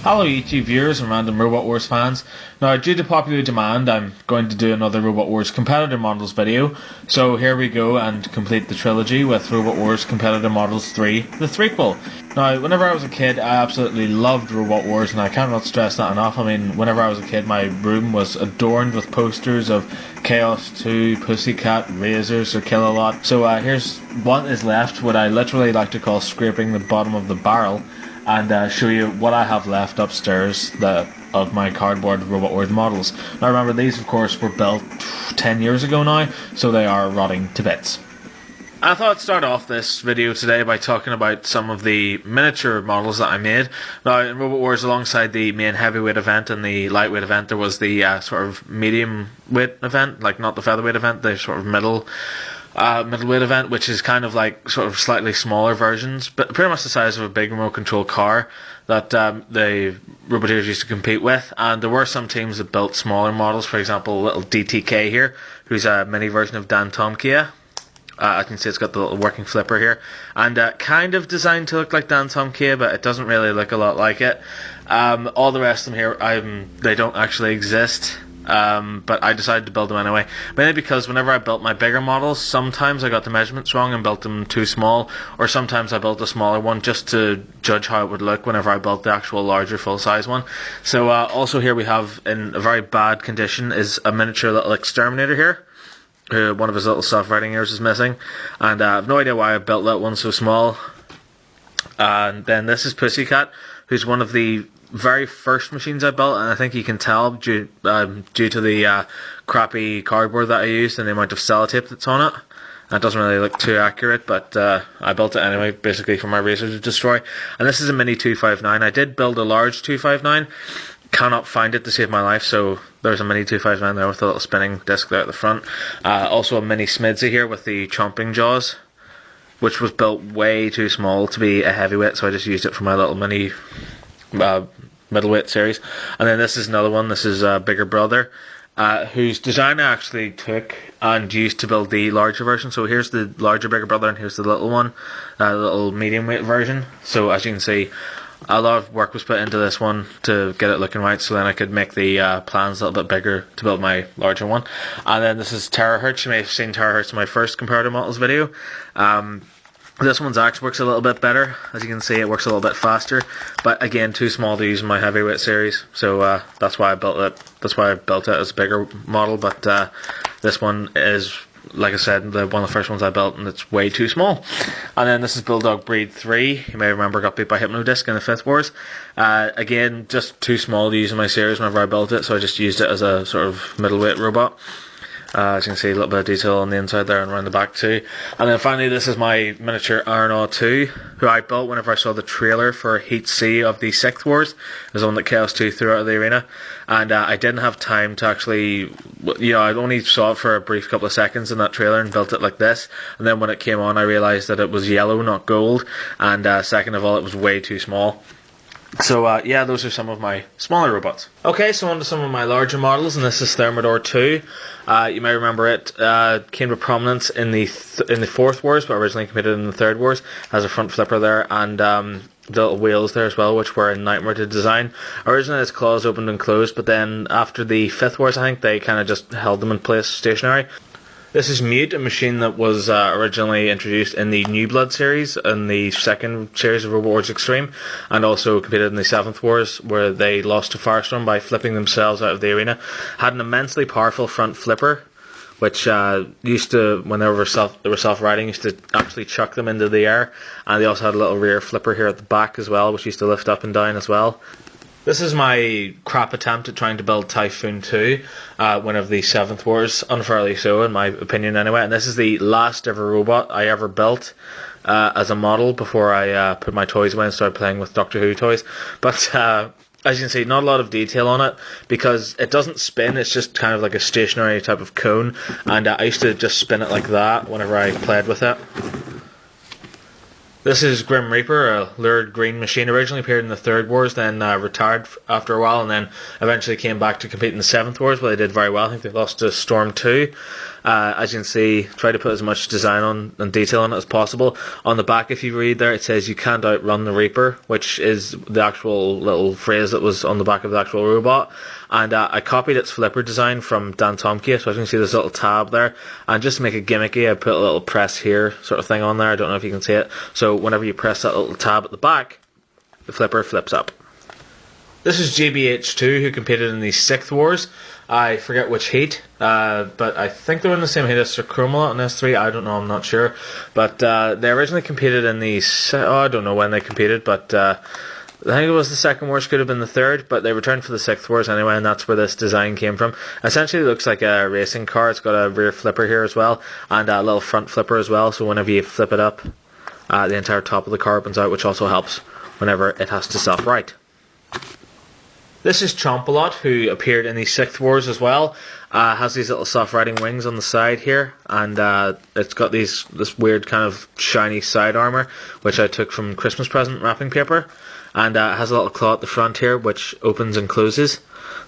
Hello YouTube viewers and random Robot Wars fans. Now, due to popular demand, I'm going to do another Robot Wars Competitor Models video. So here we go and complete the trilogy with Robot Wars Competitor Models 3, the Threequel. Now, whenever I was a kid, I absolutely loved Robot Wars, and I cannot stress that enough. I mean, whenever I was a kid, my room was adorned with posters of Chaos 2, Pussycat, Razors, or Kill-A-Lot. So here's what is left, what I literally like to call scraping the bottom of the barrel, and show you what I have left upstairs of my cardboard Robot Wars models. Now remember, these of course were built 10 years ago now, so they are rotting to bits. I thought I'd start off this video today by talking about some of the miniature models that I made. Now in Robot Wars, alongside the main heavyweight event and the lightweight event, there was the sort of medium weight event, like not the featherweight event, the sort of middleweight event, which is kind of like sort of slightly smaller versions, but pretty much the size of a big remote control car that the Roboteers used to compete with. And there were some teams that built smaller models, for example little DTK here, who's a mini version of Dan Tomkia. I can see it's got the little working flipper here, and kind of designed to look like Dan Tomkia, but it doesn't really look a lot like it. All the rest of them here, they don't actually exist. But I decided to build them anyway, mainly because whenever I built my bigger models, sometimes I got the measurements wrong and built them too small, or sometimes I built a smaller one just to judge how it would look whenever I built the actual larger full-size one. So also here we have, in a very bad condition, is a miniature little exterminator here. One of his little soft riding ears is missing, and I have no idea why I built that one so small. And then this is Pussycat, who's one of the very first machines I built, and I think you can tell due to the crappy cardboard that I used and the amount of sellotape that's on it. It doesn't really look too accurate, but I built it anyway, basically for my Razor to destroy. And this is a mini 259. I did build a large 259, cannot find it to save my life, so there's a mini 259 there with a little spinning disc there at the front. Also a mini Smidsy here with the chomping jaws, which was built way too small to be a heavyweight, so I just used it for my little mini middleweight series. And then this is another one. This is Bigger Brother, whose design I actually took and used to build the larger version. So here's the larger Bigger Brother, and here's the little one, the little medium weight version. So as you can see, a lot of work was put into this one to get it looking right, so then I could make the plans a little bit bigger to build my larger one. And then this is Terahertz. You may have seen Terahertz in my first comparative models video. This one's axe works a little bit better. As you can see, it works a little bit faster, but again, too small to use in my heavyweight series, so that's why I built it. That's why I built it as a bigger model, but this one is, like I said, one of the first ones I built, and it's way too small. And then this is Bulldog Breed 3. You may remember got beat by Hypnodisc in the 5th Wars. Again, just too small to use in my series whenever I built it, so I just used it as a sort of middleweight robot. As you can see, a little bit of detail on the inside there and around the back too. And then finally, this is my miniature RNA 2, who I built whenever I saw the trailer for Heat C of the 6th Wars. It was the one that Chaos 2 threw out of the arena. And I didn't have time to actually, I only saw it for a brief couple of seconds in that trailer and built it like this. And then when it came on, I realised that it was yellow, not gold. And second of all, it was way too small. So yeah, those are some of my smaller robots. Okay, so on to some of my larger models, and this is Thermidor 2. You may remember it came to prominence in the 4th Wars, but originally competed in the 3rd Wars. Has a front flipper there, and the little wheels there as well, which were a nightmare to design. Originally its claws opened and closed, but then after the 5th Wars, I think they kind of just held them in place stationary. This is Mute, a machine that was originally introduced in the New Blood series, in the 2nd series of Robot Wars Extreme, and also competed in the 7th Wars, where they lost to Firestorm by flipping themselves out of the arena. Had an immensely powerful front flipper, which used to, when they were self-riding, used to actually chuck them into the air. And they also had a little rear flipper here at the back as well, which used to lift up and down as well. This is my crap attempt at trying to build Typhoon 2, one of the 7th Wars, unfairly so in my opinion anyway, and this is the last ever robot I ever built as a model before I put my toys away and started playing with Doctor Who toys. But as you can see, not a lot of detail on it, because it doesn't spin, it's just kind of like a stationary type of cone, and I used to just spin it like that whenever I played with it. This is Grim Reaper, a lurid green machine. Originally appeared in the 3rd Wars, then retired after a while, and then eventually came back to compete in the 7th Wars, where they did very well. I think they lost to Storm 2. As you can see, try to put as much design on and detail on it as possible. On the back, if you read there, it says you can't outrun the Reaper, which is the actual little phrase that was on the back of the actual robot. And I copied its flipper design from Dan Tomke, so as you can see this little tab there. And just to make it gimmicky, I put a little press here sort of thing on there. I don't know if you can see it. So whenever you press that little tab at the back, the flipper flips up. This is GBH2, who competed in the 6th Wars. I forget which heat, but I think they were in the same heat as Sir Cromalot and S3. I don't know, I'm not sure. But they originally competed in the... I don't know when they competed, but I think it was the 2nd Wars, could have been the 3rd, but they returned for the 6th Wars anyway, and that's where this design came from. Essentially, it looks like a racing car. It's got a rear flipper here as well, and a little front flipper as well, so whenever you flip it up, the entire top of the car opens out, which also helps whenever it has to self-right. This is Chompalot, who appeared in the 6th Wars as well. Has these little self-riding wings on the side here, and it's got this weird kind of shiny side armour, which I took from Christmas present wrapping paper, and it has a little claw at the front here, which opens and closes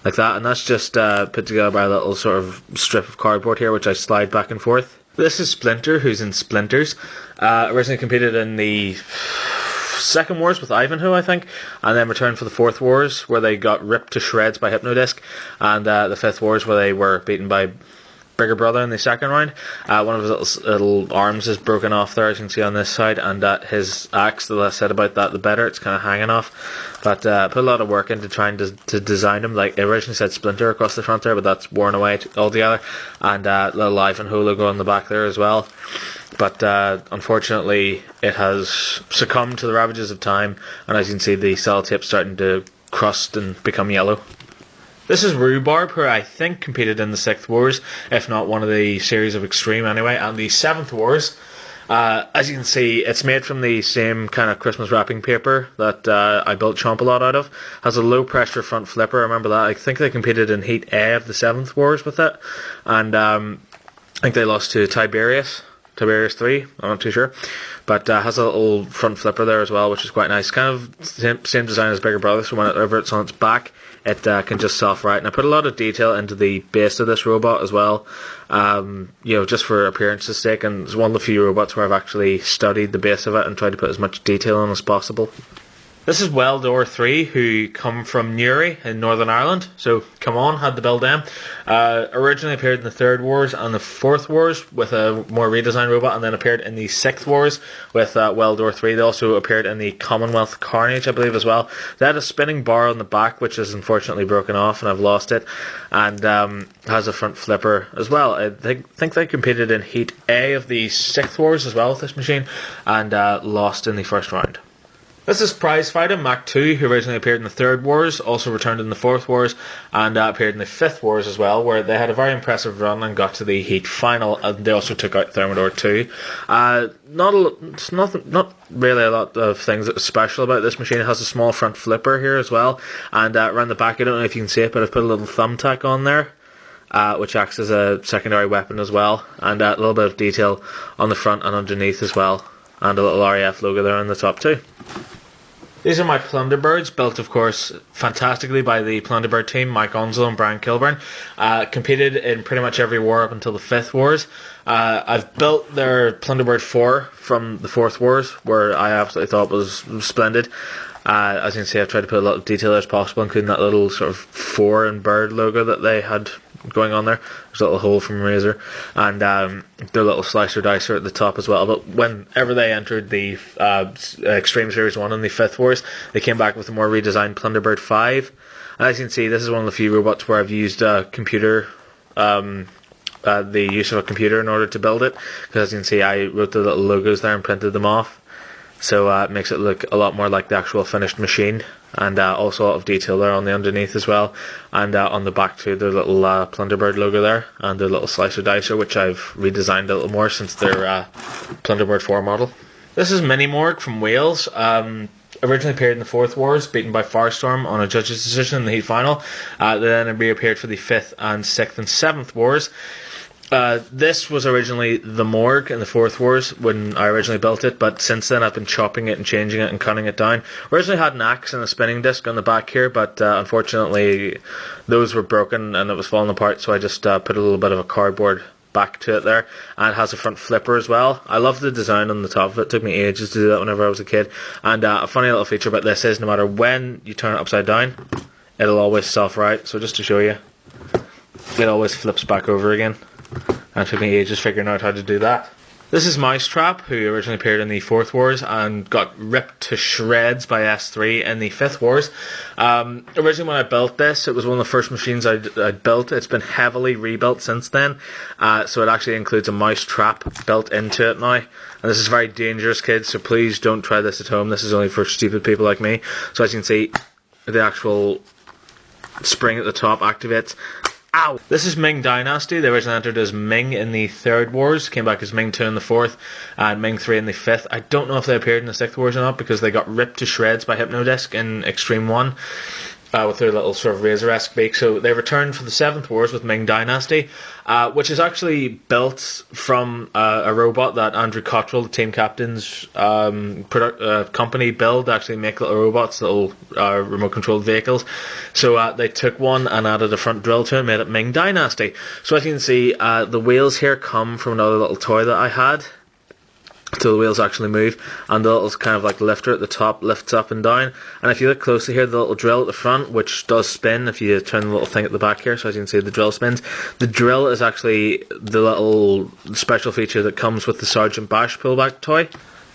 like that, and that's just put together by a little sort of strip of cardboard here, which I slide back and forth. This is Splinter, who's in Splinters. Originally competed in the 2nd Wars with Ivanhoe, I think, and then returned for the 4th Wars, where they got ripped to shreds by Hypnodisc, and the 5th Wars, where they were beaten by Bigger Brother in the 2nd round. One of his little arms is broken off there, as you can see on this side, and his axe, the less said about that, the better. It's kind of hanging off. But put a lot of work into trying to design him. Like, it originally said Splinter across the front there, but that's worn away altogether. And little Ivanhoe logo on the back there as well. But unfortunately, it has succumbed to the ravages of time, and as you can see, the sellotape's starting to crust and become yellow. This is Rhubarb, who I think competed in the 6th Wars, if not one of the series of Extreme anyway, and the 7th Wars. As you can see, it's made from the same kind of Christmas wrapping paper that I built Chompalot out of. Has a low pressure front flipper, I remember that. I think they competed in Heat A of the 7th Wars with it, and I think they lost to Tiberius 3, I'm not too sure, but has a little front flipper there as well, which is quite nice. Kind of same design as Bigger Brother, so whenever it's on its back, it can just self-right. And I put a lot of detail into the base of this robot as well, just for appearance's sake, and it's one of the few robots where I've actually studied the base of it and tried to put as much detail on as possible. This is Weldor 3, who come from Newry in Northern Ireland, so come on, had to build them. Originally appeared in the 3rd Wars and the 4th Wars with a more redesigned robot, and then appeared in the 6th Wars with Weldor 3. They also appeared in the Commonwealth Carnage, I believe, as well. They had a spinning bar on the back, which is unfortunately broken off, and I've lost it, and has a front flipper as well. I think they competed in Heat A of the 6th Wars as well with this machine, and lost in the first round. This is Prizefighter Mach 2, who originally appeared in the 3rd Wars, also returned in the 4th Wars, and appeared in the 5th Wars as well, where they had a very impressive run and got to the Heat final, and they also took out Thermidor 2. Not really a lot of things that are special about this machine. It has a small front flipper here as well, and around the back, I don't know if you can see it, but I've put a little thumbtack on there, which acts as a secondary weapon as well, and a little bit of detail on the front and underneath as well, and a little RAF logo there on the top too. These are my Plunderbirds, built of course fantastically by the Plunderbird team, Mike Onslow and Brian Kilburn. Competed in pretty much every war up until the 5th Wars. I've built their Plunderbird 4 from the 4th Wars, where I absolutely thought was splendid. As you can see, I've tried to put a lot of detail as possible, including that little sort of 4 and bird logo that they had going on there. There's a little hole from Razor, and their little slicer dicer at the top as well. But whenever they entered the Extreme Series 1 in the 5th Wars, they came back with a more redesigned Plunderbird 5. And as you can see, this is one of the few robots where I've used a computer, the use of a computer in order to build it, because as you can see, I wrote the little logos there and printed them off. So it makes it look a lot more like the actual finished machine, and also a lot of detail there on the underneath as well, and on the back too, the little Plunderbird logo there, and the little slicer dicer, which I've redesigned a little more since their Plunderbird 4 model. This is Mini Morg from Wales. Originally appeared in the 4th Wars, beaten by Firestorm on a judge's decision in the heat final. They then reappeared for the 5th and 6th and 7th Wars. This was originally the Morg in the 4th Wars when I originally built it, but since then I've been chopping it and changing it and cutting it down. Originally had an axe and a spinning disc on the back here, but unfortunately those were broken and it was falling apart, so I just put a little bit of a cardboard back to it there, and it has a front flipper as well. I love the design on the top of it. It took me ages to do that whenever I was a kid. And a funny little feature about this is no matter when you turn it upside down, it'll always self-right. So just to show you, it always flips back over again. And it took me ages figuring out how to do that. This is Mousetrap, who originally appeared in the 4th Wars and got ripped to shreds by S3 in the 5th Wars. Originally when I built this, it was one of the first machines I'd built. It's been heavily rebuilt since then, so it actually includes a Mousetrap built into it now. And this is very dangerous, kids, so please don't try this at home. This is only for stupid people like me. So as you can see, the actual spring at the top activates. Ow! This is Ming Dynasty. They originally entered as Ming in the 3rd Wars, came back as Ming 2 in the 4th, and Ming 3 in the 5th. I don't know if they appeared in the 6th Wars or not, because they got ripped to shreds by Hypnodisc in Extreme 1. With their little sort of razor-esque beak. So they returned for the 7th Wars with Ming Dynasty, which is actually built from a robot that Andrew Cottrell, the team captain's company, build. They actually make little robots, little remote-controlled vehicles. So they took one and added a front drill to it and made it Ming Dynasty. So as you can see, the wheels here come from another little toy that I had. So the wheels actually move, and the little kind of like lifter at the top lifts up and down. And if you look closely here, the little drill at the front, which does spin if you turn the little thing at the back here, so as you can see the drill spins. The drill is actually the little special feature that comes with the Sergeant Bash pullback toy.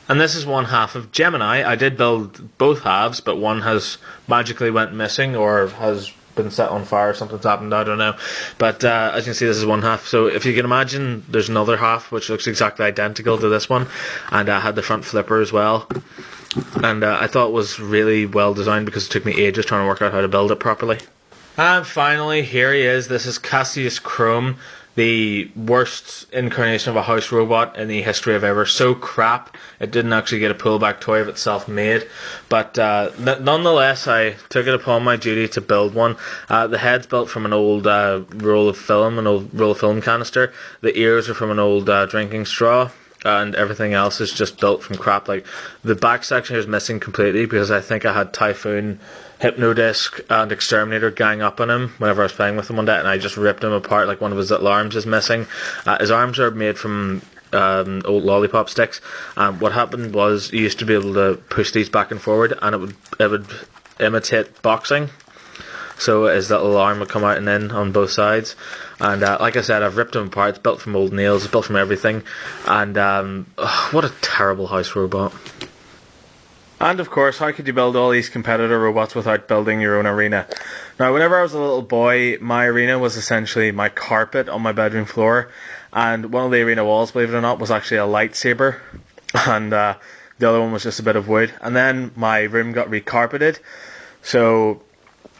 And this is one half of Gemini. I did build both halves, but one has magically went missing or has been set on fire, something's happened, I don't know. But as you can see, this is one half. So if you can imagine, there's another half which looks exactly identical to this one, and I had the front flipper as well. And I thought it was really well designed because it took me ages trying to work out how to build it properly. And finally, here he is. This is Cassius Chrome, the worst incarnation of a house robot in the history of ever. So crap, it didn't actually get a pullback toy of itself made. But nonetheless, I took it upon my duty to build one. The head's built from an old roll of film canister. The ears are from an old drinking straw. And everything else is just built from crap. Like the back section is missing completely because I think I had Typhoon, Hypnodisc and Exterminator gang up on him whenever I was playing with him one day, and I just ripped him apart. Like one of his little arms is missing. His arms are made from old lollipop sticks. What happened was you used to be able to push these back and forward, and it would imitate boxing. So his little arm would come out and in on both sides. And like I said, I've ripped him apart. It's built from old nails. It's built from everything. And what a terrible house robot. And of course, how could you build all these competitor robots without building your own arena? Now, whenever I was a little boy, my arena was essentially my carpet on my bedroom floor. And one of the arena walls, believe it or not, was actually a lightsaber. And the other one was just a bit of wood. And then my room got recarpeted. So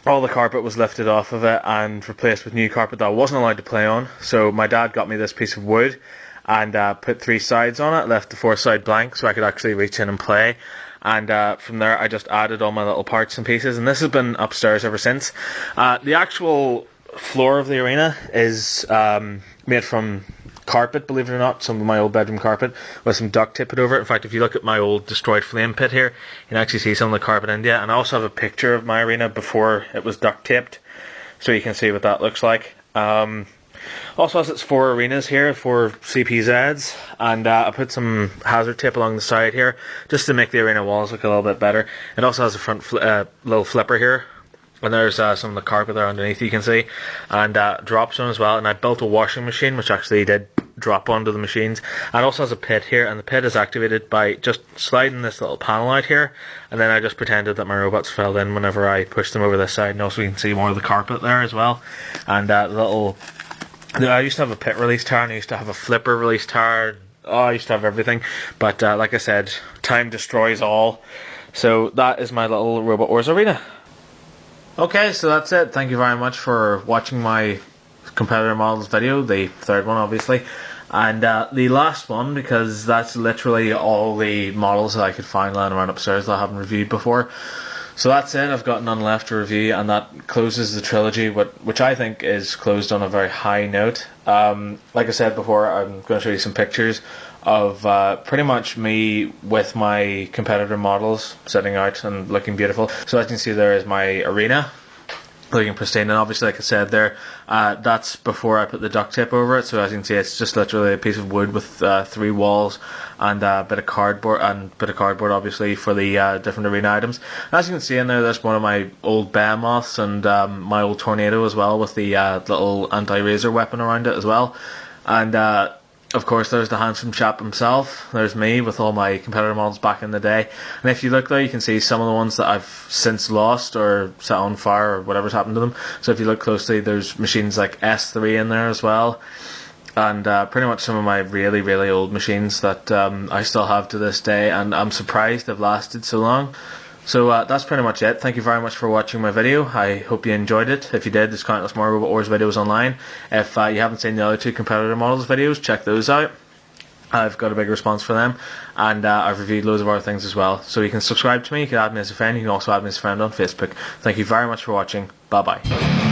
all the carpet was lifted off of it and replaced with new carpet that I wasn't allowed to play on. So my dad got me this piece of wood and put 3 sides on it, left the 4th side blank so I could actually reach in and play. And from there I just added all my little parts and pieces, and this has been upstairs ever since. The actual floor of the arena is made from carpet, believe it or not, some of my old bedroom carpet with some duct tape put over it. In fact, if you look at my old destroyed flame pit here, you can actually see some of the carpet in there. And I also have a picture of my arena before it was duct taped, so you can see what that looks like. Also has its 4 arenas here, 4 CPZs, and I put some hazard tape along the side here just to make the arena walls look a little bit better. It also has a front little flipper here, and there's some of the carpet there underneath you can see, and drop zone as well. And I built a washing machine which actually did drop onto the machines, and also has a pit here, and the pit is activated by just sliding this little panel out here, and then I just pretended that my robots fell in whenever I pushed them over this side. And also you can see more of the carpet there as well, and I used to have a pit release tower, and I used to have a flipper release tower. I used to have everything, but like I said, time destroys all. So that is my little Robot Wars arena. Okay, so that's it. Thank you very much for watching my competitor models video, the 3rd one obviously, and the last one, because that's literally all the models that I could find lying around upstairs that I haven't reviewed before. So that's it. I've got none left to review, and that closes the trilogy, which I think is closed on a very high note. Like I said before, I'm going to show you some pictures of pretty much me with my competitor models sitting out and looking beautiful. So as you can see, there is my arena. looking pristine. And obviously, like I said there, that's before I put the duct tape over it. So as you can see, it's just literally a piece of wood with 3 walls and a bit of cardboard, obviously, for the different arena items. And as you can see in there, there's one of my old behemoths and my old tornado as well, with the little anti-razor weapon around it as well. And of course, there's the handsome chap himself. There's me with all my competitor models back in the day. And if you look there, you can see some of the ones that I've since lost or set on fire or whatever's happened to them. So if you look closely, there's machines like S3 in there as well. And pretty much some of my really, really old machines that I still have to this day. And I'm surprised they've lasted so long. So that's pretty much it. Thank you very much for watching my video. I hope you enjoyed it. If you did, there's countless more Robot Wars videos online. If you haven't seen the other 2 competitor models videos, check those out. I've got a big response for them, and I've reviewed loads of other things as well. So you can subscribe to me, you can add me as a friend, you can also add me as a friend on Facebook. Thank you very much for watching. Bye bye.